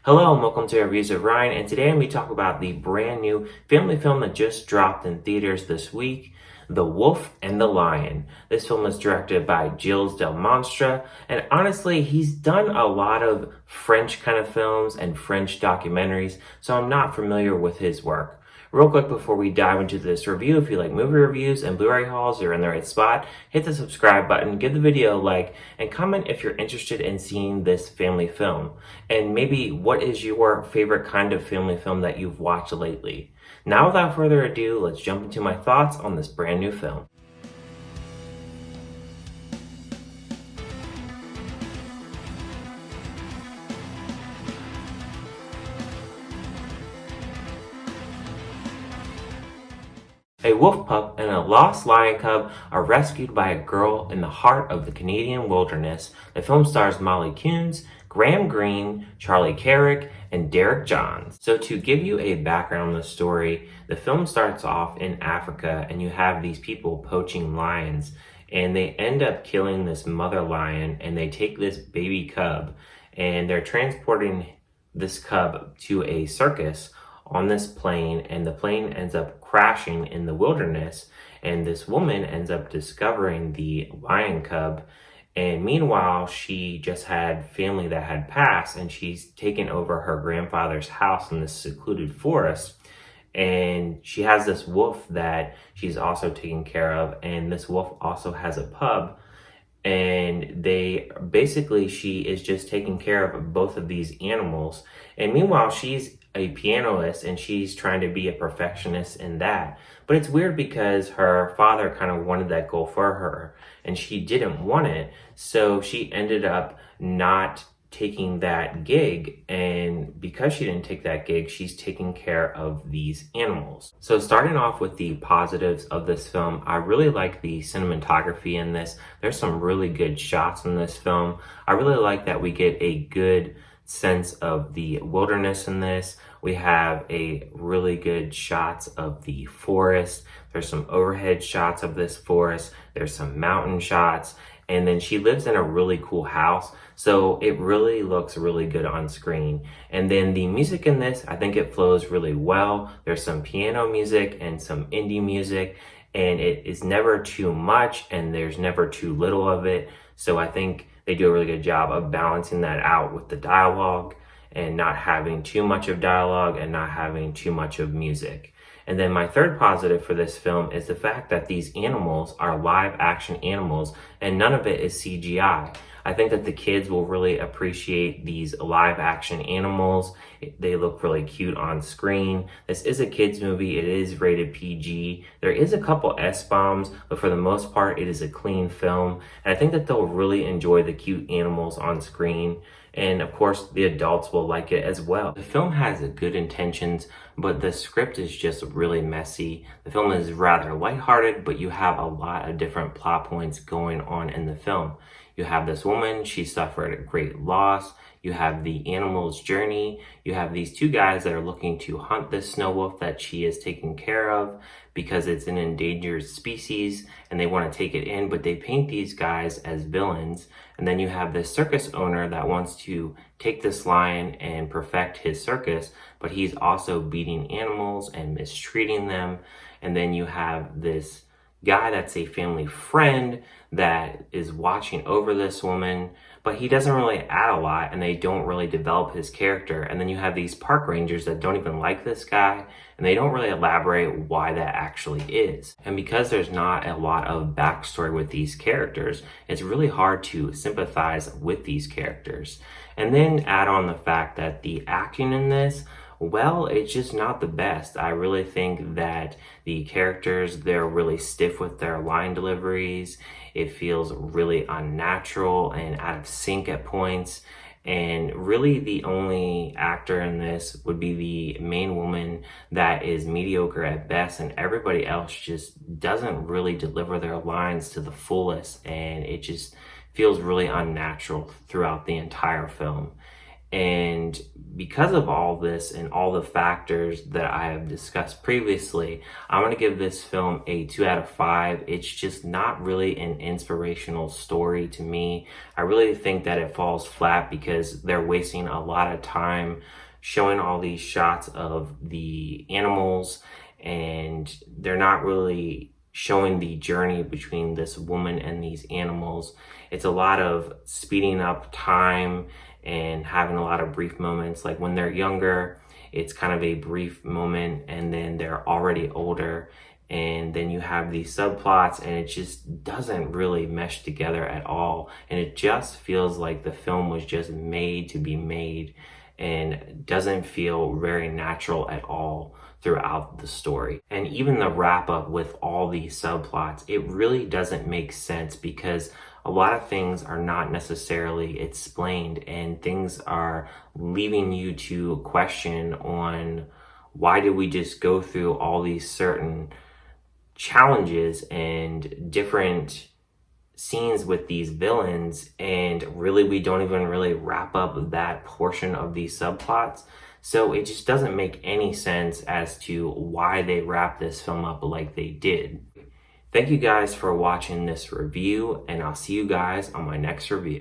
Hello and welcome to Reviews of Ryan, and today we talk about the brand new family film that just dropped in theaters this week, The Wolf and the Lion. This film is directed by Gilles Del Monstre, and honestly, he's done a lot of French kind of films and French documentaries, so I'm not familiar with his work. Real quick before we dive into this review, if you like movie reviews and Blu-ray hauls, you're in the right spot. Hit the subscribe button, give the video a like, and comment if you're interested in seeing this family film. And maybe what is your favorite kind of family film that you've watched lately? Now without further ado, let's jump into my thoughts on this brand new film. A wolf pup and a lost lion cub are rescued by a girl in the heart of the Canadian wilderness. The film stars Molly Kuhns, Graham Greene, Charlie Carrick, and Derek Johns. So to give you a background on the story, the film starts off in Africa and you have these people poaching lions, and they end up killing this mother lion, and they take this baby cub and they're transporting this cub to a circus on this plane, and the plane ends up crashing in the wilderness, and this woman ends up discovering the lion cub, and meanwhile she just had family that had passed, and she's taken over her grandfather's house in this secluded forest, and she has this wolf that she's also taking care of, and this wolf also has a pub, and she is just taking care of both of these animals. And meanwhile, she's a pianist and she's trying to be a perfectionist in that. But it's weird because her father kind of wanted that goal for her and she didn't want it. So she ended up not taking that gig, and because she didn't take that gig, she's taking care of these animals. So starting off with the positives of this film, I really like the cinematography in this. There's some really good shots in this film. I really like that we get a good sense of the wilderness in this. We have a really good shots of the forest. There's some overhead shots of this forest. There's some mountain shots. And then she lives in a really cool house, so it really looks really good on screen. And then the music in this, I think it flows really well. There's some piano music and some indie music, and it is never too much and there's never too little of it. So I think they do a really good job of balancing that out with the dialogue and not having too much of dialogue and not having too much of music. And then my third positive for this film is the fact that these animals are live action animals and none of it is CGI. I think that the kids will really appreciate these live action animals. They look really cute on screen. This is a kids movie. It is rated PG. There is a couple S-bombs, but for the most part, it is a clean film. And I think that they'll really enjoy the cute animals on screen. And of course, the adults will like it as well. The film has good intentions, but the script is just really messy. The film is rather lighthearted, but you have a lot of different plot points going on in the film. You have this woman, she suffered a great loss. You have the animal's journey. You have these two guys that are looking to hunt this snow wolf that she is taking care of because it's an endangered species and they want to take it in, but they paint these guys as villains. And then you have this circus owner that wants to take this lion and perfect his circus, but he's also beating animals and mistreating them. And then you have this guy that's a family friend that is watching over this woman, but he doesn't really add a lot and they don't really develop his character. And then you have these park rangers that don't even like this guy and they don't really elaborate why that actually is. And because there's not a lot of backstory with these characters, it's really hard to sympathize with these characters. And then add on the fact that the acting in this, well, it's just not the best. I really think that the characters, they're really stiff with their line deliveries. It feels really unnatural and out of sync at points. And really the only actor in this would be the main woman that is mediocre at best, and everybody else just doesn't really deliver their lines to the fullest, and it just feels really unnatural throughout the entire film. And because of all this and all the factors that I have discussed previously, I'm going to give this film a 2 out of 5. It's just not really an inspirational story to me. I really think that it falls flat because they're wasting a lot of time showing all these shots of the animals, and they're not really showing the journey between this woman and these animals. It's a lot of speeding up time and having a lot of brief moments. Like when they're younger, it's kind of a brief moment, and then they're already older, and then you have these subplots, and it just doesn't really mesh together at all. And it just feels like the film was just made to be made and doesn't feel very natural at all throughout the story. And even the wrap up with all these subplots, it really doesn't make sense because a lot of things are not necessarily explained, and things are leaving you to question on why did we just go through all these certain challenges and different scenes with these villains, and really we don't even really wrap up that portion of these subplots. So it just doesn't make any sense as to why they wrap this film up like they did. Thank you guys for watching this review, and I'll see you guys on my next review.